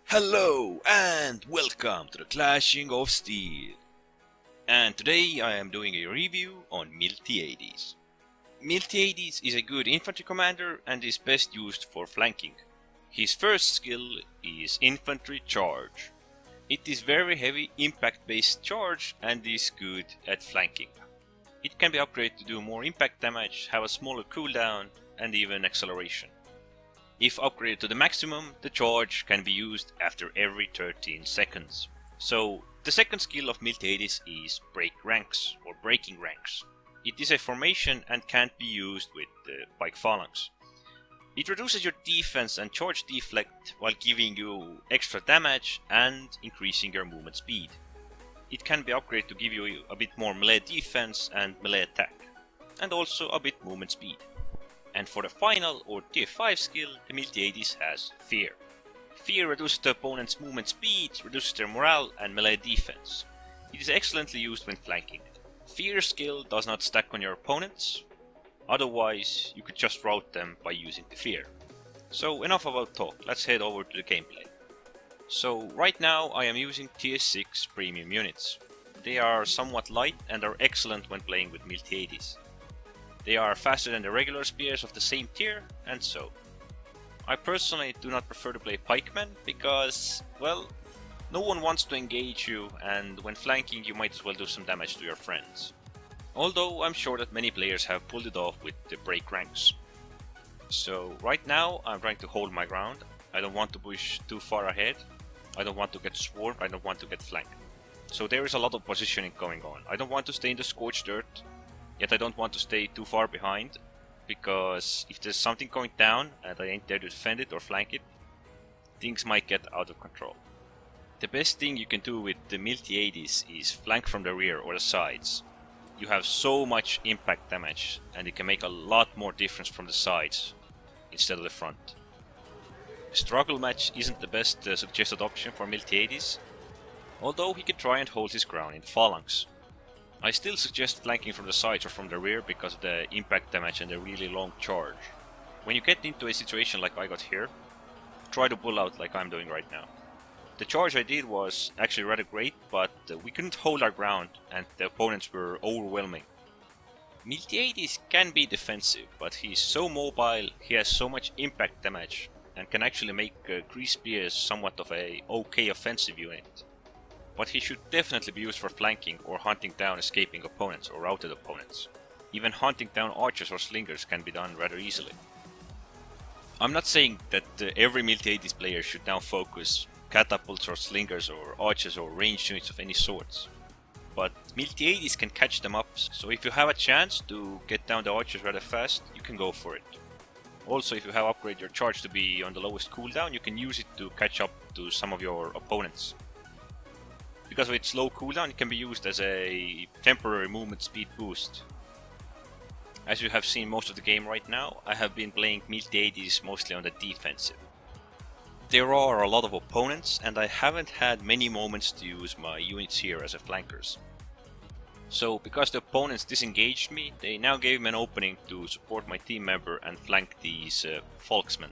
Hello and welcome to the Clashing of Steel. And today I am doing a review on Miltiades. Miltiades is a good infantry commander and is best used for flanking. His first skill is Infantry Charge. It is very heavy impact based charge and is good at flanking. It can be upgraded to do more impact damage, have a smaller cooldown and even acceleration. If upgraded to the maximum, the charge can be used after every 13 seconds. So, the second skill of Miltiades is Break Ranks, or Breaking Ranks. It is a formation and can't be used with Pike Phalanx. It reduces your defense and charge deflect while giving you extra damage and increasing your movement speed. It can be upgraded to give you a bit more melee defense and melee attack, and also a bit movement speed. And for the final or tier 5 skill, the Miltiades has Fear. Fear reduces the opponent's movement speed, reduces their morale and melee defense. It is excellently used when flanking. Fear skill does not stack on your opponents, otherwise you could just rout them by using the Fear. So enough about talk, let's head over to the gameplay. So right now I am using tier 6 premium units. They are somewhat light and are excellent when playing with Miltiades. They are faster than the regular spears of the same tier, and so. I personally do not prefer to play pikemen because, well, no one wants to engage you, and when flanking you might as well do some damage to your friends. Although I'm sure that many players have pulled it off with the break ranks. So right now I'm trying to hold my ground. I don't want to push too far ahead. I don't want to get swarmed, I don't want to get flanked. So there is a lot of positioning going on. I don't want to stay in the scorched dirt. Yet I don't want to stay too far behind, because if there's something going down and I ain't there to defend it or flank it, things might get out of control. The best thing you can do with the Miltiades is flank from the rear or the sides. You have so much impact damage and it can make a lot more difference from the sides instead of the front. Struggle match isn't the best suggested option for Miltiades, although he can try and hold his ground in phalanx. I still suggest flanking from the sides or from the rear because of the impact damage and the really long charge. When you get into a situation like I got here, try to pull out like I'm doing right now. The charge I did was actually rather great, but we couldn't hold our ground and the opponents were overwhelming. Miltiades can be defensive, but he's so mobile, he has so much impact damage and can actually make Grease Spears somewhat of a okay offensive unit. But he should definitely be used for flanking or hunting down escaping opponents or routed opponents. Even hunting down archers or slingers can be done rather easily. I'm not saying that every Miltiades player should now focus catapults or slingers or archers or ranged units of any sorts. But Miltiades can catch them up, so if you have a chance to get down the archers rather fast, you can go for it. Also, if you have upgraded your charge to be on the lowest cooldown, you can use it to catch up to some of your opponents. Because of its low cooldown, it can be used as a temporary movement speed boost. As you have seen most of the game right now, I have been playing Miltiades mostly on the defensive. There are a lot of opponents and I haven't had many moments to use my units here as a flankers. So because the opponents disengaged me, they now gave me an opening to support my team member and flank these Volksmen.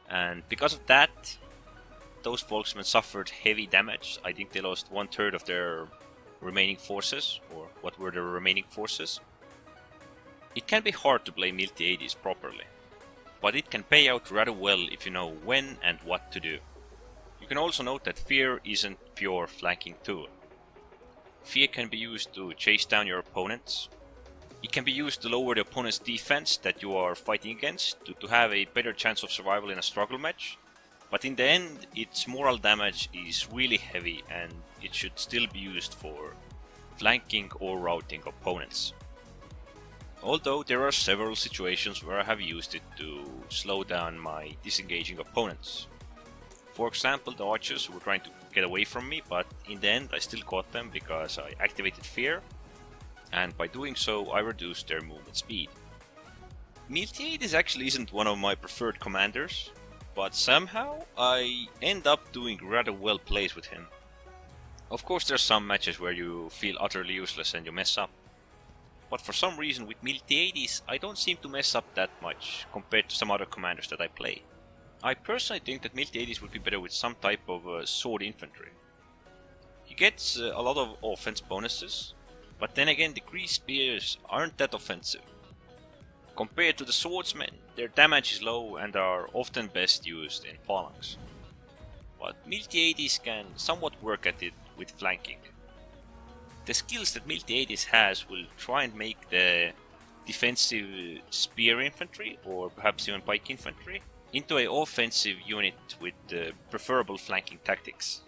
And because of that, those Volksmen suffered heavy damage. I think they lost 1/3 of their remaining forces, or what were their remaining forces. It can be hard to play Miltiades properly, but it can pay out rather well if you know when and what to do. You can also note that Fear isn't pure flanking tool. Fear can be used to chase down your opponents. It can be used to lower the opponent's defense that you are fighting against, to have a better chance of survival in a struggle match. But in the end, its moral damage is really heavy and it should still be used for flanking or routing opponents. Although there are several situations where I have used it to slow down my disengaging opponents. For example, the archers who were trying to get away from me, but in the end I still caught them because I activated Fear, and by doing so I reduced their movement speed. Miltiades actually isn't one of my preferred commanders, but somehow I end up doing rather well plays with him. Of course there's some matches where you feel utterly useless and you mess up. But for some reason with Miltiades I don't seem to mess up that much compared to some other commanders that I play. I personally think that Miltiades would be better with some type of sword infantry. He gets a lot of offense bonuses, but then again the grease spears aren't that offensive. Compared to the swordsmen, their damage is low and are often best used in phalanx. But Miltiades can somewhat work at it with flanking. The skills that Miltiades has will try and make the defensive spear infantry, or perhaps even pike infantry, into an offensive unit with preferable flanking tactics.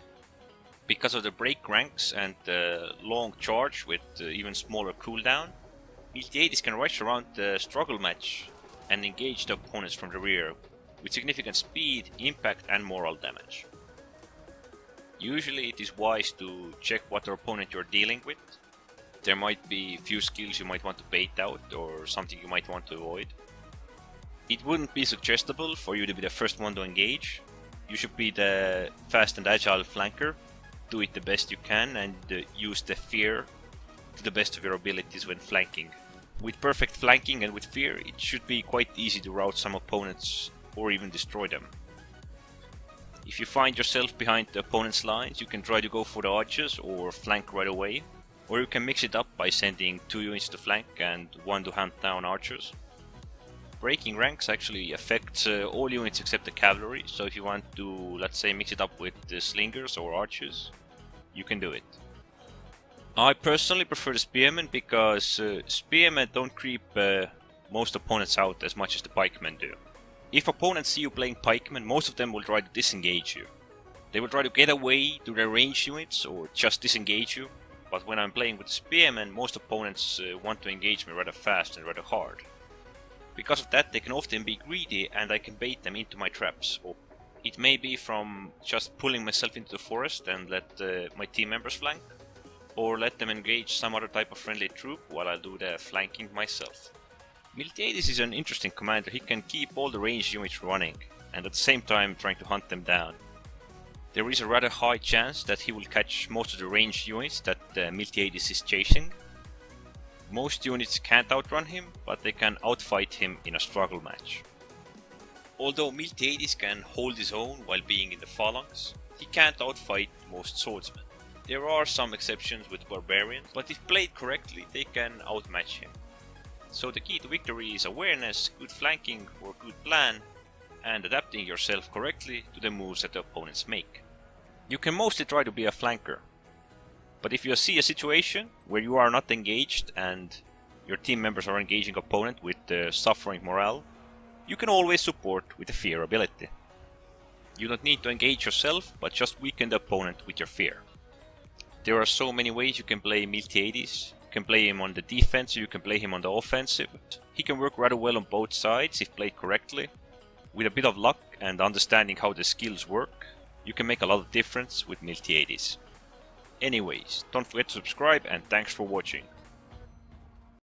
Because of the break ranks and the long charge with even smaller cooldown, Miltiades can rush around the struggle match and engage the opponents from the rear with significant speed, impact and moral damage. Usually it is wise to check what opponent you're dealing with. There might be few skills you might want to bait out or something you might want to avoid. It wouldn't be suggestible for you to be the first one to engage. You should be the fast and agile flanker, do it the best you can and use the fear to the best of your abilities when flanking. With perfect flanking and with fear, it should be quite easy to rout some opponents or even destroy them. If you find yourself behind the opponent's lines, you can try to go for the archers or flank right away, or you can mix it up by sending 2 units to flank and 1 to hunt down archers. Breaking ranks actually affects all units except the cavalry, so if you want to, let's say, mix it up with the slingers or archers, you can do it. I personally prefer the spearmen because spearmen don't creep most opponents out as much as the pikemen do. If opponents see you playing pikemen, most of them will try to disengage you. They will try to get away to their ranged units or just disengage you, but when I'm playing with spearmen, most opponents want to engage me rather fast and rather hard. Because of that, they can often be greedy and I can bait them into my traps. Or it may be from just pulling myself into the forest and let my team members flank, or let them engage some other type of friendly troop while I do the flanking myself. Miltiades is an interesting commander. He can keep all the ranged units running and at the same time trying to hunt them down. There is a rather high chance that he will catch most of the ranged units that Miltiades is chasing. Most units can't outrun him, but they can outfight him in a struggle match. Although Miltiades can hold his own while being in the phalanx, he can't outfight most swordsmen. There are some exceptions with barbarians, but if played correctly, they can outmatch him. So the key to victory is awareness, good flanking or good plan, and adapting yourself correctly to the moves that the opponents make. You can mostly try to be a flanker, but if you see a situation where you are not engaged and your team members are engaging opponent with suffering morale, you can always support with the fear ability. You don't need to engage yourself, but just weaken the opponent with your fear. There are so many ways you can play Miltiades. You can play him on the defensive, you can play him on the offensive. He can work rather well on both sides if played correctly. With a bit of luck and understanding how the skills work, you can make a lot of difference with Miltiades. Anyways, don't forget to subscribe and thanks for watching.